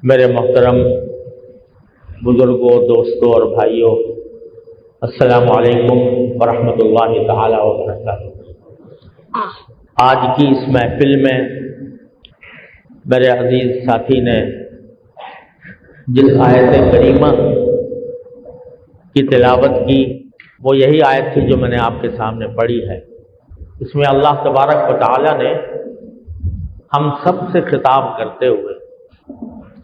میرے محترم بزرگوں، دوستوں اور بھائیوں، السلام علیکم ورحمۃ اللہ تعالی وبرکاتہ۔ آج کی اس محفل میں میرے عزیز ساتھی نے جس آیت کریمہ کی تلاوت کی وہ یہی آیت تھی جو میں نے آپ کے سامنے پڑھی ہے۔ اس میں اللہ تبارک و تعالی نے ہم سب سے خطاب کرتے ہوئے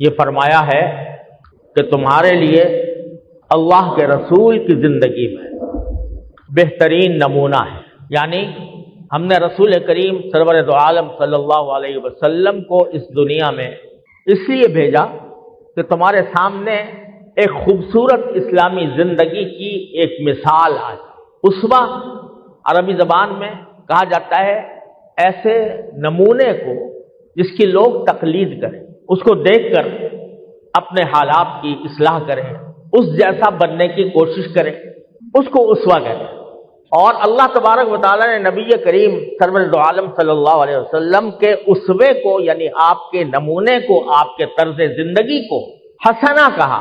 یہ فرمایا ہے کہ تمہارے لیے اللہ کے رسول کی زندگی میں بہترین نمونہ ہے، یعنی ہم نے رسول کریم سرور دو عالم صلی اللہ علیہ وسلم کو اس دنیا میں اس لیے بھیجا کہ تمہارے سامنے ایک خوبصورت اسلامی زندگی کی ایک مثال آئے۔ اسوہ عربی زبان میں کہا جاتا ہے ایسے نمونے کو جس کی لوگ تقلید کریں، اس کو دیکھ کر اپنے حالات کی اصلاح کریں، اس جیسا بننے کی کوشش کریں، اس کو اسوہ کہتے ہیں۔ اور اللہ تبارک و تعالیٰ نے نبی کریم سرور دو عالم صلی اللہ علیہ وسلم کے اسوے کو، یعنی آپ کے نمونے کو، آپ کے طرز زندگی کو حسنہ کہا،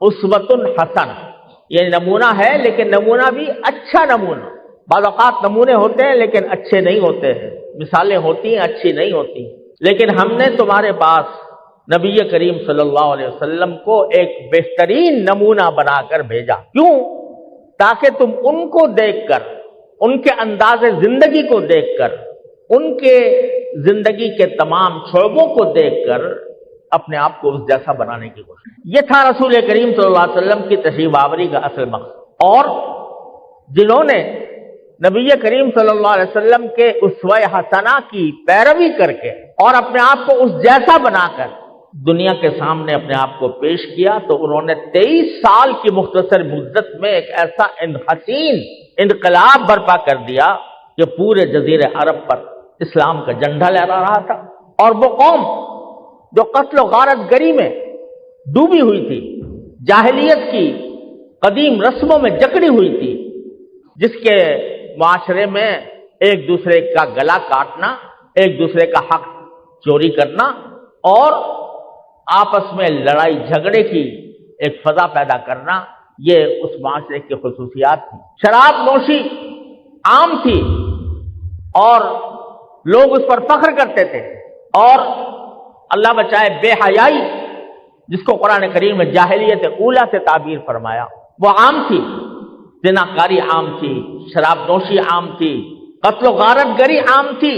اسوۃ حسنہ۔ یہ نمونہ ہے لیکن نمونہ بھی اچھا نمونہ۔ بعض اوقات نمونے ہوتے ہیں لیکن اچھے نہیں ہوتے ہیں، مثالیں ہوتی ہیں اچھی نہیں ہوتی، لیکن ہم نے تمہارے پاس نبی کریم صلی اللہ علیہ وسلم کو ایک بہترین نمونہ بنا کر بھیجا۔ کیوں؟ تاکہ تم ان کو دیکھ کر، ان کے انداز زندگی کو دیکھ کر، ان کے زندگی کے تمام شعبوں کو دیکھ کر اپنے آپ کو اس جیسا بنانے کی کوشش۔ یہ تھا رسول کریم صلی اللہ علیہ وسلم کی تشریف آوری کا اصل مقصد۔ اور جنہوں نے نبی کریم صلی اللہ علیہ وسلم کے اسوہ حسنہ کی پیروی کر کے اور اپنے آپ کو اس جیسا بنا کر دنیا کے سامنے اپنے آپ کو پیش کیا، تو انہوں نے 23 سال کی مختصر مدت میں ایک ایسا حسین انقلاب برپا کر دیا کہ پورے جزیرے عرب پر اسلام کا جھنڈا لہرا رہا تھا۔ اور وہ قوم جو قتل و غارت گری میں ڈوبی ہوئی تھی، جاہلیت کی قدیم رسموں میں جکڑی ہوئی تھی، جس کے معاشرے میں ایک دوسرے کا گلا کاٹنا، ایک دوسرے کا حق چوری کرنا اور آپس میں لڑائی جھگڑے کی ایک فضا پیدا کرنا، یہ اس معاشرے کی خصوصیات تھی۔ شراب نوشی عام تھی اور لوگ اس پر فخر کرتے تھے، اور اللہ بچائے بے حیائی، جس کو قرآن کریم میں جاہلیت اولیٰ سے تعبیر فرمایا، وہ عام تھی۔ زناکاری عام تھی، شراب نوشی عام تھی، قتل و غارت گری عام تھی،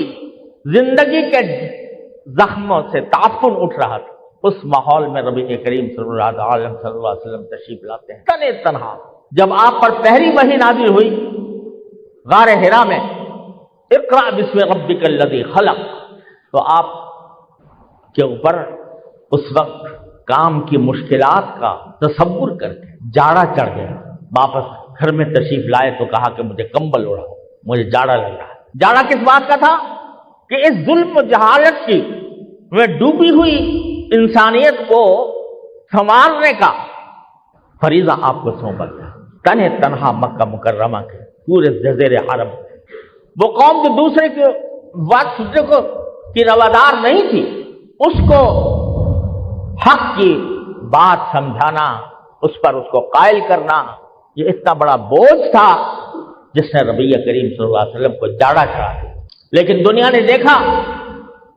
زندگی کے زخموں سے تعفن اٹھ رہا تھا۔ اس ماحول میں نبی کریم صلی اللہ علیہ وسلم تشریف لاتے ہیں تنے تنہا۔ جب آپ پر پہلی وحی نازل ہوئی غار حرا میں، اقرأ بسم ربک الذی خلق، تو آپ کے اوپر اس وقت کام کی مشکلات کا تصور کر کے جاڑا چڑھ گیا۔ واپس گھر میں تشریف لائے تو کہا کہ مجھے کمبل اڑاؤ، مجھے جاڑا لگ رہا ہے۔ جاڑا کس بات کا تھا؟ کہ اس ظلم و جہالت کی میں ڈوبی ہوئی انسانیت کو سنوارنے کا فریضہ آپ کو سونپا گیا۔ تنہ تنہا مکہ مکرمہ کے پورے جزیرے عرب، وہ قوم جو دوسرے کے بات سننے کی روادار نہیں تھی، اس کو حق کی بات سمجھانا، اس پر اس کو قائل کرنا، یہ اتنا بڑا بوجھ تھا جس نے نبی کریم صلی اللہ علیہ وسلم کو جاڑا چڑھا دیا۔ لیکن دنیا نے دیکھا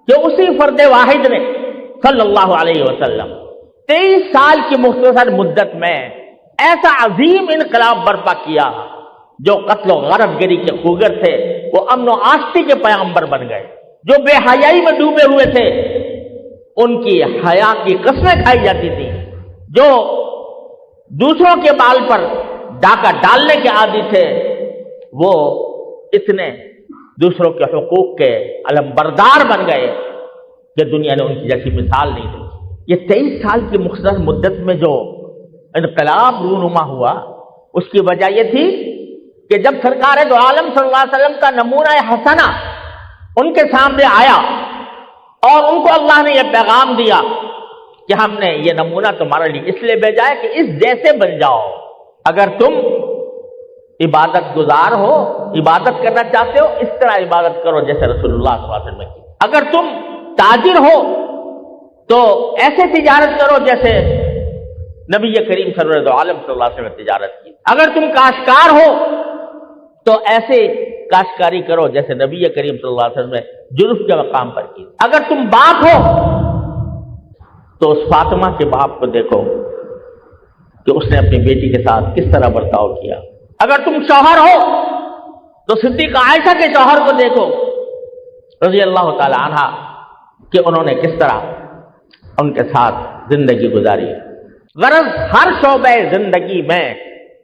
کہ اسی فرد واحد نے صلی اللہ علیہ وسلم 23 سال کی مختصر مدت میں ایسا عظیم انقلاب برپا کیا، جو قتل و غارت گری کے خوگر تھے وہ امن و آشتی کے پیغمبر بن گئے، جو بے حیائی میں ڈوبے ہوئے تھے ان کی حیا کی قسمیں کھائی جاتی تھی، جو دوسروں کے بال پر ڈاکہ ڈالنے کے عادی تھے وہ اتنے دوسروں کے حقوق کے علمبردار بن گئے کہ دنیا نے ان کی جیسی مثال نہیں دی۔ یہ 23 سال کی مختصر مدت میں جو انقلاب رونما ہوا، اس کی وجہ یہ تھی کہ جب سرکار دو عالم صلی اللہ علیہ وسلم کا نمونہ حسنہ ان کے سامنے آیا اور ان کو اللہ نے یہ پیغام دیا کہ ہم نے یہ نمونہ تمہارے لیے اس لیے بھیجا ہے کہ اس جیسے بن جاؤ۔ اگر تم عبادت گزار ہو، عبادت کرنا چاہتے ہو، اس طرح عبادت کرو جیسے رسول اللہ صلی اللہ علیہ وسلم کی۔ اگر تم تاجر ہو تو ایسے تجارت کرو جیسے نبی کریم سرور دو عالم صلی اللہ علیہ وسلم نے تجارت کی. اگر تم کاشتکار ہو تو ایسے کاشتکاری کرو جیسے نبی کریم صلی اللہ علیہ وسلم نے جلف کے مقام پر کی. اگر تم باپ ہو تو اس فاطمہ کے باپ کو دیکھو کہ اس نے اپنی بیٹی کے ساتھ کس طرح برتاؤ کیا. اگر تم شوہر ہو تو صدیقہ عائشہ کے شوہر کو دیکھو رضی اللہ تعالی عنہ کہ انہوں نے کس طرح ان کے ساتھ زندگی گزاری. غرض ہر شعبہ زندگی میں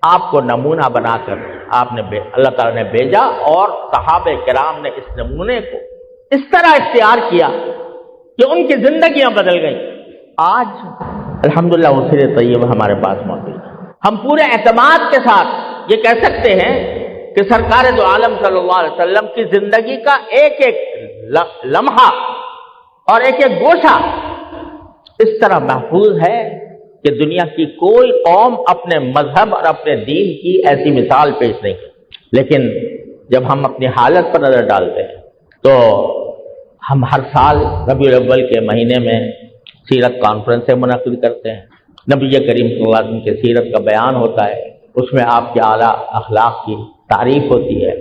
آپ کو نمونہ بنا کر آپ نے اللہ تعالیٰ نے بھیجا اور صحابہ کرام نے اس نمونے کو اس طرح اختیار کیا کہ ان کی زندگیاں بدل گئیں. آج الحمدللہ وہ سیر طیبہ ہمارے پاس موجود ہے. ہم پورے اعتماد کے ساتھ یہ کہہ سکتے ہیں کہ سرکار دو عالم صلی اللہ علیہ وسلم کی زندگی کا ایک ایک لمحہ اور ایک ایک گوشہ اس طرح محفوظ ہے کہ دنیا کی کوئی قوم اپنے مذہب اور اپنے دین کی ایسی مثال پیش نہیں کی. لیکن جب ہم اپنی حالت پر نظر ڈالتے ہیں تو ہم ہر سال ربیع الاول کے مہینے میں سیرت کانفرنسیں منعقد کرتے ہیں. نبی کریم صلی اللہ علیہ وسلم کی سیرت کا بیان ہوتا ہے, اس میں آپ کے اعلیٰ اخلاق کی تعریف ہوتی ہے.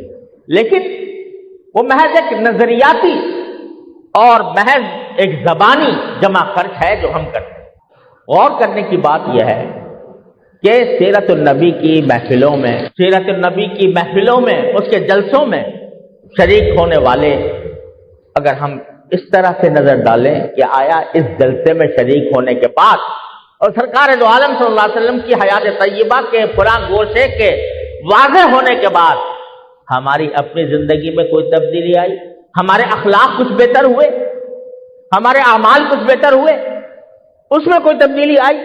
لیکن وہ محض ایک نظریاتی اور محض ایک زبانی جمع خرچ ہے جو ہم کرتے ہیں. غور کرنے کی بات یہ ہے کہ سیرت النبی کی محفلوں میں اس کے جلسوں میں شریک ہونے والے اگر ہم اس طرح سے نظر ڈالیں کہ آیا اس جلسے میں شریک ہونے کے بعد اور سرکار دو عالم صلی اللہ علیہ وسلم کی حیات طیبہ کے پراں گوشے کے واضح ہونے کے بعد ہماری اپنی زندگی میں کوئی تبدیلی آئی, ہمارے اخلاق کچھ بہتر ہوئے, ہمارے اعمال کچھ بہتر ہوئے, اس میں کوئی تبدیلی آئی؟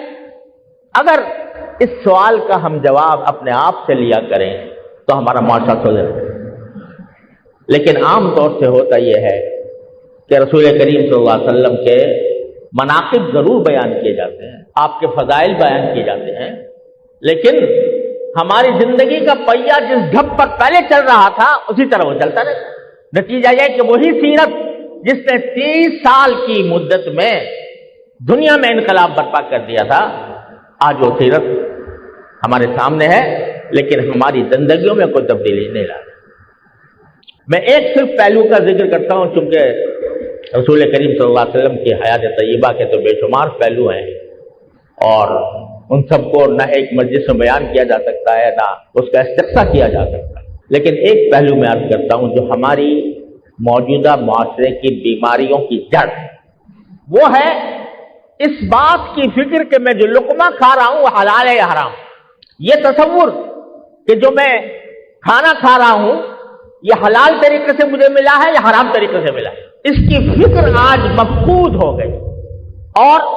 اگر اس سوال کا ہم جواب اپنے آپ سے لیا کریں تو ہمارا معاشرہ سدھر جائے. لیکن عام طور سے ہوتا یہ ہے کہ رسول کریم صلی اللہ علیہ وسلم کے مناقب ضرور بیان کیے جاتے ہیں, آپ کے فضائل بیان کیے جاتے ہیں, لیکن ہماری زندگی کا پہیہ جس ڈھب پر پہلے چل رہا تھا اسی طرح وہ چلتا رہتا. نتیجہ یہ کہ وہی سیرت جس نے 30 سال کی مدت میں دنیا میں انقلاب برپا کر دیا تھا, آج وہ سیرت ہمارے سامنے ہے لیکن ہماری زندگیوں میں کوئی تبدیلی نہیں لا رہی. میں ایک صرف پہلو کا ذکر کرتا ہوں چونکہ رسول کریم صلی اللہ علیہ وسلم کی حیات طیبہ کے تو بے شمار پہلو ہیں اور ان سب کو نہ ایک مجلس میں بیان کیا جا سکتا ہے نہ اس کا استقصا کیا جا سکتا ہے. لیکن ایک پہلو میں عرض کرتا ہوں جو ہماری موجودہ معاشرے کی بیماریوں کی جڑ وہ ہے اس بات کی فکر کہ میں جو لقمہ کھا رہا ہوں وہ حلال ہے یا حرام. یہ تصور کہ جو میں کھانا کھا رہا ہوں یہ حلال طریقے سے مجھے ملا ہے یا حرام طریقے سے ملا ہے, اس کی فکر آج مفقود ہو گئی اور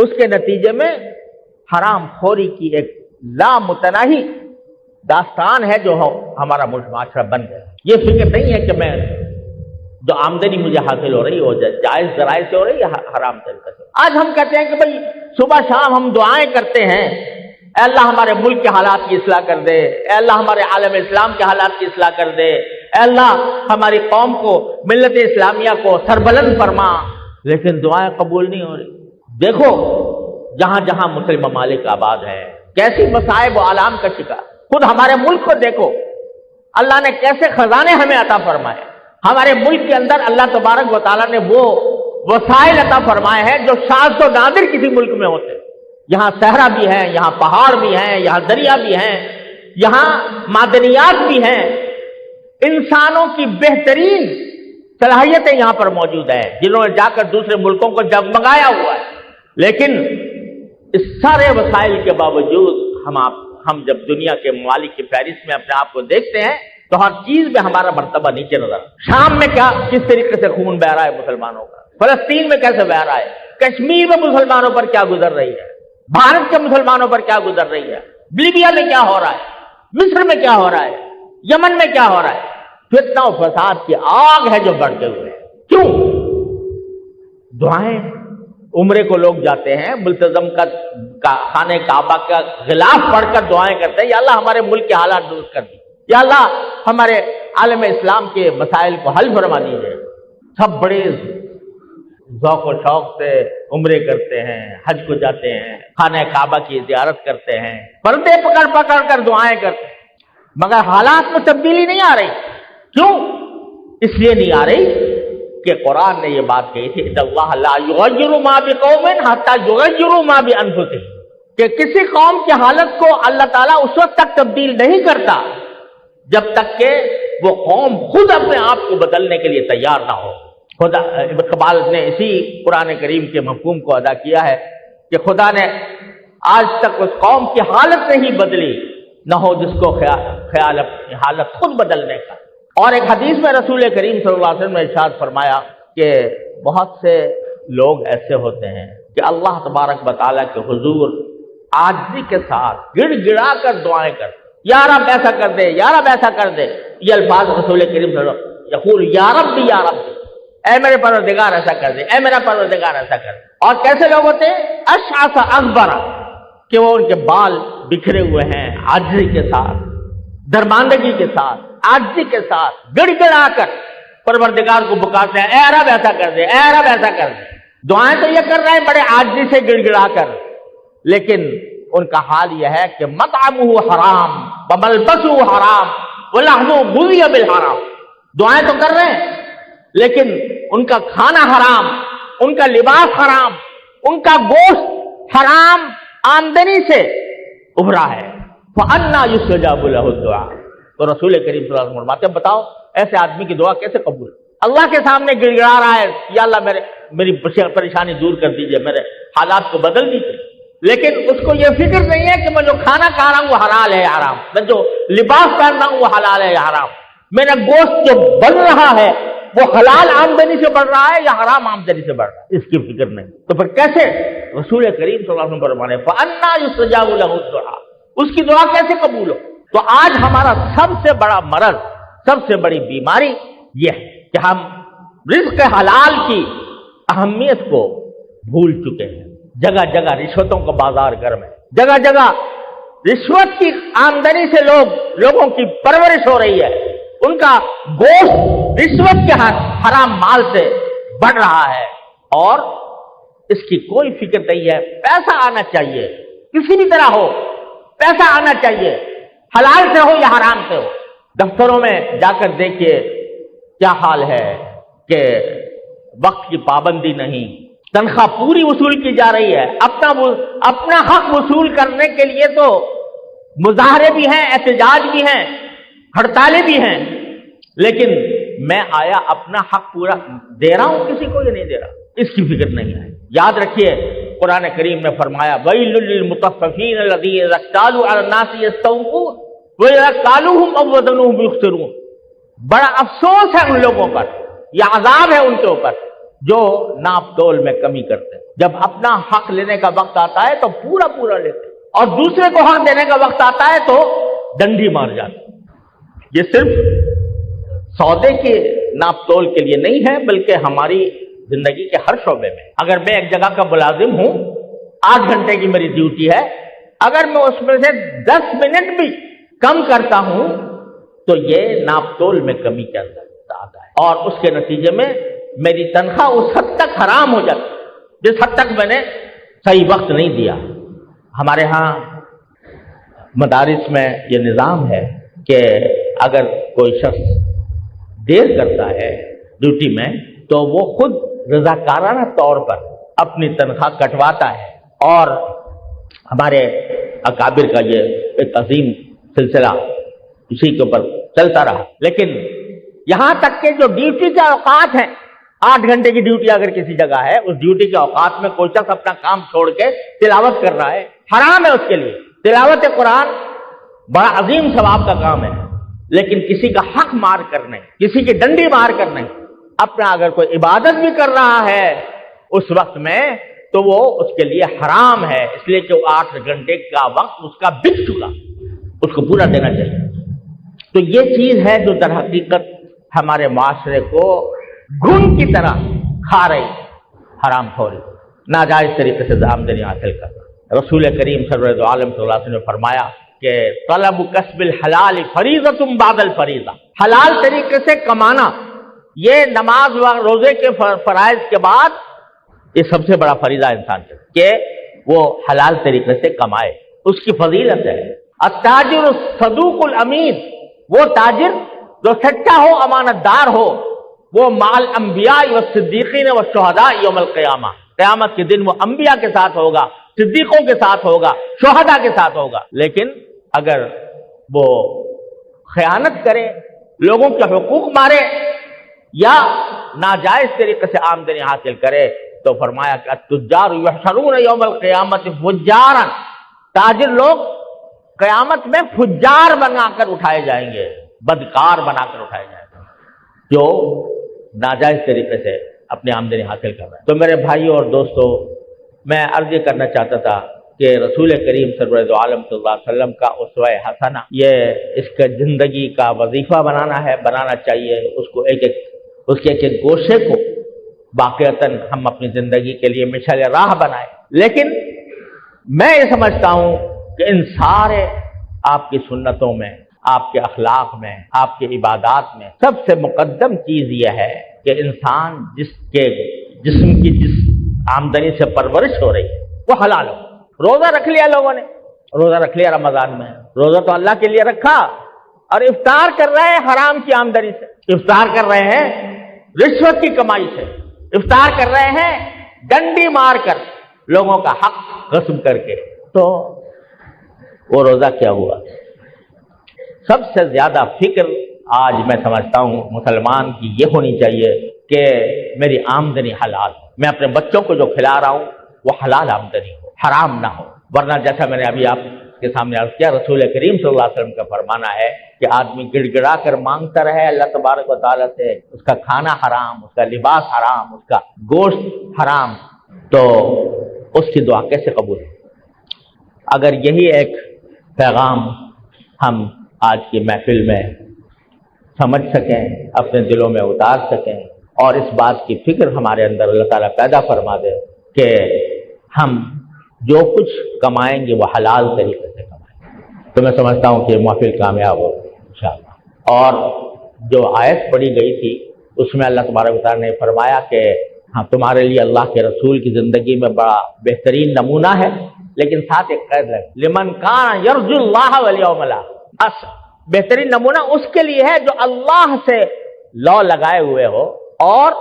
اس کے نتیجے میں حرام خوری کی ایک لامتناہی داستان ہے جو ہمارا معاشرہ بن گیا. یہ فکر نہیں ہے کہ میں جو آمدنی مجھے حاصل ہو رہی ہو جائز ذرائع سے ہو رہی ہے حرام طریقے سے. آج ہم کہتے ہیں کہ بھئی صبح شام ہم دعائیں کرتے ہیں, اے اللہ ہمارے ملک کے حالات کی اصلاح کر دے, اے اللہ ہمارے عالم اسلام کے حالات کی اصلاح کر دے, اے اللہ ہماری قوم کو ملت اسلامیہ کو سربلند فرما, لیکن دعائیں قبول نہیں ہو رہی. دیکھو جہاں جہاں مسلم ممالک آباد ہیں کیسی مصائب و آلام کا شکار. خود ہمارے ملک کو دیکھو, اللہ نے کیسے خزانے ہمیں عطا فرمائے. ہمارے ملک کے اندر اللہ تبارک و تعالیٰ نے وہ وسائل عطا فرمائے ہیں جو شاذ و نادر کسی ملک میں ہوتے. یہاں صحرا بھی ہیں, یہاں پہاڑ بھی ہیں, یہاں دریا بھی ہیں, یہاں معدنیات بھی ہیں, انسانوں کی بہترین صلاحیتیں یہاں پر موجود ہیں جنہوں نے جا کر دوسرے ملکوں کو جگمگایا ہوا ہے. لیکن اس سارے وسائل کے باوجود ہم جب دنیا کے ممالک کی فہرست میں اپنے آپ کو دیکھتے ہیں تو ہر چیز میں ہمارا مرتبہ نیچے نظر. شام میں کس طریقے سے خون بہ رہا ہے مسلمانوں کا, فلسطین میں کیسے بہ رہا ہے, کشمیر میں مسلمانوں پر کیا گزر رہی ہے, بھارت کے مسلمانوں پر کیا گزر رہی ہے, لیبیا میں کیا ہو رہا ہے, مصر میں کیا ہو رہا ہے, یمن میں کیا ہو رہا ہے. فتنہ و فساد کی آگ ہے جو بڑھتے ہوئے. کیوں؟ دعائیں. عمرے کو لوگ جاتے ہیں, ملتزم کا خانہ کعبہ کا غلاف پڑھ کر دعائیں کرتے ہیں, یا اللہ ہمارے ملک کے حالات درست کر دی, یا اللہ ہمارے عالم اسلام کے مسائل کو حل فرما دیجیے. سب بڑے ذوق و شوق سے عمرے کرتے ہیں، حج کو جاتے ہیں، خانہ کعبہ کی زیارت کرتے ہیں، پردے پکڑ پکڑ کر دعائیں کرتے ہیں، مگر حالات میں تبدیلی نہیں آ رہی۔ کیوں؟ اس لیے نہیں آ رہی کہ قرآن نے یہ بات کہی تھی ان اللہ لا یغیر ما بقوم حتی یغیروا ما بانفسہم، کہ کسی قوم کی حالت کو اللہ تعالیٰ اس وقت تک تبدیل نہیں کرتا جب تک کہ وہ قوم خود اپنے آپ کو بدلنے کے لیے تیار نہ ہو۔ خدا اقبال نے اسی قرآن کریم کے مفہوم کو ادا کیا ہے کہ خدا نے آج تک اس قوم کی حالت نہیں بدلی نہ ہو جس کو خیال اپنی حالت خود بدلنے کا۔ اور ایک حدیث میں رسول کریم صلی اللہ علیہ وسلم نے ارشاد فرمایا کہ بہت سے لوگ ایسے ہوتے ہیں کہ اللہ تبارک و تعالیٰ کے حضور عاجزی کے ساتھ گڑ گڑا کر دعائیں کرتے، یا رب ایسا کر دے، یا رب ایسا کر دے۔ یہ الفاظ رسول کریم صلی اللہ علیہ وسلم یقول یا رب یا رب، اے میرے پروردگار ایسا کر دے، اے میرا پروردگار ایسا کر دے۔ اور کیسے لوگ ہوتے ہیں؟ اشعث اکبر، کہ وہ ان کے بال بکھرے ہوئے ہیں، عاجزی کے ساتھ، درماندگی کے ساتھ، عاجزی کے ساتھ گڑ گڑا کر پروردگار کو پکارتے ہیں، اے رب ایسا کر دے، اے رب ایسا کر دے۔ دعائیں تو یہ کر رہے ہیں بڑے عاجزی سے گڑ گڑا کر، لیکن ان کا حال یہ ہے کہ مطعمہ حرام وملبسہ حرام ولحمہ غذی بالحرام۔ دعائیں تو کر رہے ہیں لیکن ان کا کھانا حرام، ان کا لباس حرام، ان کا گوشت حرام آمدنی سے ابھرا ہے۔ فَأَنَّىٰ يُسْتَجَابُ لَهُ الدُّعَاءُ، تو رسول کریم صلی اللہ علیہ وسلم فرماتے ہیں بتاؤ ایسے آدمی کی دعا کیسے قبول؟ اللہ کے سامنے گڑ گڑا رہا ہے، یا اللہ میری پریشانی دور کر دیجئے، میرے حالات کو بدل دیجئے، لیکن اس کو یہ فکر نہیں ہے کہ میں جو کھانا کھا رہا ہوں وہ حلال ہے یا حرام، میں جو لباس پہن رہا ہوں وہ حلال ہے یا حرام، میرا گوشت جو بن رہا ہے وہ حلال آمدنی سے بڑھ رہا ہے یا حرام آمدنی سے بڑھ رہا ہے، اس کی فکر نہیں۔ تو پھر کیسے رسول کریم صلی اللہ علیہ وسلم فرمانے فَأَنَّىٰ يُسْتَجَابُ لَهُ الدُّعَاءُ، اس کی دعا کیسے قبول ہو؟ تو آج ہمارا سب سے بڑا مرض، سب سے بڑی بیماری یہ ہے کہ ہم رزق حلال کی اہمیت کو بھول چکے ہیں۔ جگہ جگہ رشوتوں کا بازار گرم ہے، جگہ جگہ رشوت کی آمدنی سے لوگوں کی پرورش ہو رہی ہے، ان کا گوشت رشوت کے حرام مال سے بڑھ رہا ہے، اور اس کی کوئی فکر نہیں ہے۔ پیسہ آنا چاہیے، کسی بھی طرح ہو پیسہ آنا چاہیے، حلال سے ہو یا حرام سے ہو۔ دفتروں میں جا کر دیکھیے کیا حال ہے کہ وقت کی پابندی نہیں، تنخواہ پوری وصول کی جا رہی ہے، اپنا حق وصول کرنے کے لیے تو مظاہرے بھی ہیں، احتجاج بھی ہیں، ہڑتالیں بھی ہیں، لیکن میں آیا اپنا حق پورا دے رہا ہوں کسی کو یا نہیں دے رہا، اس کی فکر نہیں ہے۔ یاد رکھیے قرآن کریم نے فرمایا وَيْلٌ لِّلْمُطَفِّفِينَ الَّذِينَ إِذَا اكْتَالُوا عَلَى النَّاسِ يَسْتَوْفُونَ وَإِذَا كَالُوهُمْ أَو وَزَنُوهُمْ يُخْسِرُونَ۔ بڑا افسوس ہے ان لوگوں پر، یہ عذاب ہے ان کے اوپر جو ناپ تول میں کمی کرتے ہیں۔ جب اپنا حق لینے کا وقت آتا ہے تو پورا پورا لیتے ہیں، اور دوسرے کو حق دینے کا وقت آتا ہے تو ڈنڈی مار جاتے ہیں۔ یہ صرف سودے کے ناپ تول کے لیے نہیں ہے، بلکہ ہماری زندگی کے ہر شعبے میں۔ اگر میں ایک جگہ کا ملازم ہوں، 8 گھنٹے کی میری ڈیوٹی ہے، اگر میں اس میں سے 10 منٹ بھی کم کرتا ہوں تو یہ ناپ تول میں کمی کے اندر آتا ہے، اور اس کے نتیجے میں میری تنخواہ اس حد تک حرام ہو جاتی ہے جس حد تک میں نے صحیح وقت نہیں دیا۔ ہمارے ہاں مدارس میں یہ نظام ہے کہ اگر کوئی شخص دیر کرتا ہے ڈیوٹی میں تو وہ خود رضاکارانہ طور پر اپنی تنخواہ کٹواتا ہے، اور ہمارے اکابر کا یہ ایک عظیم سلسلہ اسی کے اوپر چلتا رہا۔ لیکن یہاں تک کہ جو ڈیوٹی کے اوقات ہیں، 8 گھنٹے کی ڈیوٹی اگر کسی جگہ ہے، اس ڈیوٹی کے اوقات میں کوئی شخص اپنا کام چھوڑ کے تلاوت کر رہا ہے، حرام ہے اس کے لیے۔ تلاوت قرآن بڑا عظیم ثواب کا کام ہے، لیکن کسی کا حق مار کر نہیں، کسی کی ڈنڈی مار کر نہیں، اپنا اگر کوئی عبادت بھی کر رہا ہے اس وقت میں تو وہ اس کے لیے حرام ہے، اس لیے کہ وہ 8 گھنٹے کا وقت اس کا بک چکا، اس کو پورا دینا چاہیے۔ تو یہ چیز ہے جو در حقیقت ہمارے معاشرے کو گھن کی طرح کھا رہی، حرام خوری، ناجائز طریقے سے آمدنی حاصل کرنا۔ رسول کریم صلی اللہ علیہ وسلم نے فرمایا کہ طلب کسب الحلال فریضۃ بعد الفریضہ، حلال طریقے سے کمانا یہ نماز و روزے کے فرائض کے بعد یہ سب سے بڑا فریضہ انسان سے کہ وہ حلال طریقے سے کمائے، اس کی فضیلت ہے۔ التاجر الصدوق الامین، وہ تاجر جو سچا ہو، امانت دار ہو، وہ مع الانبیاء والصدیقین والشہداء یوم القیامہ، قیامت کے دن وہ انبیاء کے ساتھ ہوگا، صدیقوں کے ساتھ ہوگا، شہداء کے ساتھ ہوگا۔ لیکن اگر وہ خیانت کرے، لوگوں کے حقوق مارے یا ناجائز طریقے سے آمدنی حاصل کرے تو فرمایا کہ التجار یحشرون یوم القیامت فجارا، تاجر لوگ قیامت میں فجار بنا کر اٹھائے جائیں گے، بدکار بنا کر اٹھائے جائیں گے، جو ناجائز طریقے سے اپنی آمدنی حاصل کر رہے ہیں۔ تو میرے بھائیوں اور دوستوں، میں عرض یہ کرنا چاہتا تھا کہ رسول کریم سرور دو عالم صلی اللہ علیہ وسلم کا اسوہ حسنہ، یہ اس کا زندگی کا وظیفہ بنانا چاہیے، اس کے ایک گوشے کو واقعتاً ہم اپنی زندگی کے لیے مشعل راہ بنائیں۔ لیکن میں یہ سمجھتا ہوں کہ ان سارے آپ کی سنتوں میں، آپ کے اخلاق میں، آپ کی عبادات میں سب سے مقدم چیز یہ ہے کہ انسان جس کے جسم کی جس آمدنی سے پرورش ہو رہی ہے وہ حلال ہو۔ روزہ رکھ لیا لوگوں نے، روزہ رکھ لیا رمضان میں، روزہ تو اللہ کے لیے رکھا، اور افطار کر رہے ہیں حرام کی آمدنی سے، افطار کر رہے ہیں رشوت کی کمائی سے، افطار کر رہے ہیں ڈنڈی مار کر، لوگوں کا حق غصب کر کے، تو وہ روزہ کیا ہوا؟ سب سے زیادہ فکر آج میں سمجھتا ہوں مسلمان کی یہ ہونی چاہیے کہ میری آمدنی حلال ہو، میں اپنے بچوں کو جو کھلا رہا ہوں وہ حلال آمدنی ہو، حرام نہ ہو۔ ورنہ جیسا میں نے ابھی آپ کے سامنے عرض کیا، رسول کریم صلی اللہ علیہ وسلم کا فرمانا ہے کہ آدمی گڑ گڑا کر مانگتا رہے اللہ تبارک و تعالیٰ سے، اس کا کھانا حرام، اس کا لباس حرام، اس کا گوشت حرام، تو اس کی دعا کیسے قبول ہے؟ اگر یہی ایک پیغام ہم آج کی محفل میں سمجھ سکیں، اپنے دلوں میں اتار سکیں، اور اس بات کی فکر ہمارے اندر اللہ تعالیٰ پیدا فرما دے کہ ہم جو کچھ کمائیں گے وہ حلال طریقے سے کمائیں، تو میں سمجھتا ہوں کہ محفل کامیاب ہو انشاءاللہ۔ اور جو آیت پڑھی گئی تھی اس میں اللہ تبارک و تعالیٰ نے فرمایا کہ ہاں تمہارے لیے اللہ کے رسول کی زندگی میں بڑا بہترین نمونہ ہے، لیکن ساتھ ایک قید ہے، لمن کان یرجو اللہ والیوم الاخر، بہترین نمونہ اس کے لیے ہے جو اللہ سے لو لگائے ہوئے ہو اور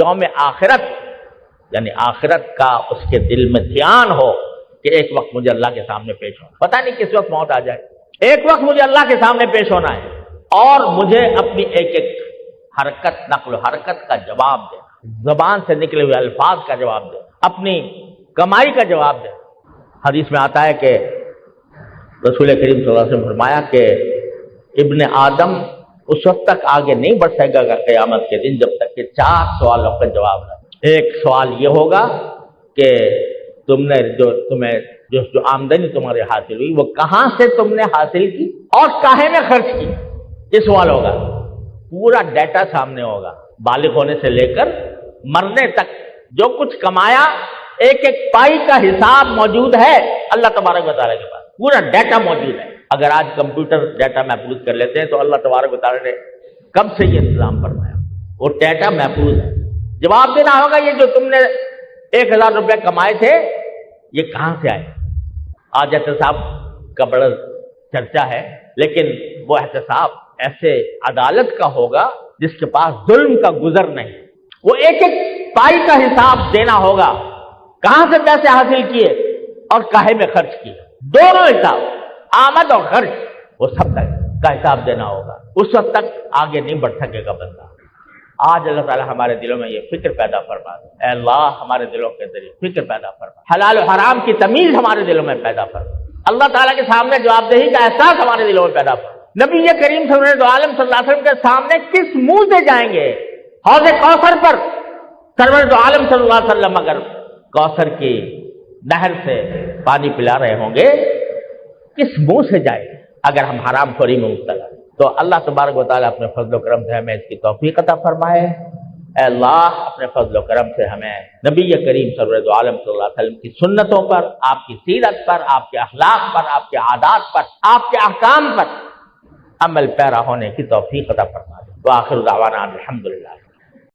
یوم آخرت یعنی آخرت کا اس کے دل میں دھیان ہو کہ ایک وقت مجھے اللہ کے سامنے پیش ہونا، پتہ نہیں کس وقت موت آ جائے، ایک وقت مجھے اللہ کے سامنے پیش ہونا ہے، اور مجھے اپنی ایک ایک حرکت، نقل و حرکت کا جواب دے، زبان سے نکلے ہوئے الفاظ کا جواب دے، اپنی کمائی کا جواب دے۔ حدیث میں آتا ہے کہ رسول کریم صلی اللہ علیہ وسلم نے فرمایا کہ ابن آدم اس وقت تک آگے نہیں بڑھ سکے گا قیامت کے دن جب تک کہ 4 سوالوں کا جواب نہ دے۔ ایک سوال یہ ہوگا کہ تم نے جو آمدنی تمہارے حاصل ہوئی وہ کہاں سے تم نے حاصل کی اور کاہے میں خرچ کی، یہ سوال ہوگا۔ پورا ڈیٹا سامنے ہوگا، بالغ ہونے سے لے کر مرنے تک جو کچھ کمایا، ایک ایک پائی کا حساب موجود ہے اللہ تبارک و تعالیٰ کے پاس، پورا ڈیٹا موجود ہے۔ اگر آج کمپیوٹر ڈیٹا محفوظ کر لیتے ہیں تو اللہ تبارک و تعالیٰ نے کب سے یہ انتظام فرمایا، وہ ڈیٹا محفوظ ہے۔ جواب دینا ہوگا یہ جو تم نے 1000 روپے کمائے تھے یہ کہاں سے آئے۔ آج احتساب کا بڑا چرچا ہے، لیکن وہ احتساب ایسے عدالت کا ہوگا جس کے پاس ظلم کا گزر نہیں، وہ ایک ایک پائی کا حساب دینا ہوگا، کہاں سے پیسے حاصل کیے اور کاہے میں خرچ کیے، دونوں حساب، آمد اور خرچ، وہ سب تک کا حساب دینا ہوگا۔ اس وقت تک آگے نہیں بڑھ سکے گا بندہ۔ آج اللہ تعالیٰ ہمارے دلوں میں یہ فکر پیدا فرما دے، اے اللہ ہمارے دلوں کے ذریعے فکر پیدا فرما، حلال و حرام کی تمیز ہمارے دلوں میں پیدا فرما، اللہ تعالیٰ کے سامنے جواب دہی کا احساس ہمارے دلوں میں پیدا فرما۔ نبی کریم صلی اللہ علیہ وسلم کے سامنے کس منہ سے جائیں گے؟ حوض کوثر پر سرور دو عالم صلی اللہ علیہ وسلم اگر کوثر کی نہر سے پانی پلا رہے ہوں گے، کس منہ سے جائے اگر ہم حرام خوری میں مبتلا؟ تو اللہ تبارک و تعالیٰ اپنے فضل و کرم سے ہمیں اس کی توفیق عطا فرمائے۔ اے اللہ اپنے فضل و کرم سے ہمیں نبی کریم سرور دو عالم صلی اللہ علیہ وسلم کی سنتوں پر، آپ کی سیرت پر، آپ کے اخلاق پر، آپ کے عادات پر، آپ کے احکام پر عمل پیرا ہونے کی توفیق عطا فرما دے۔ وآخر دعوانا الحمدللہ۔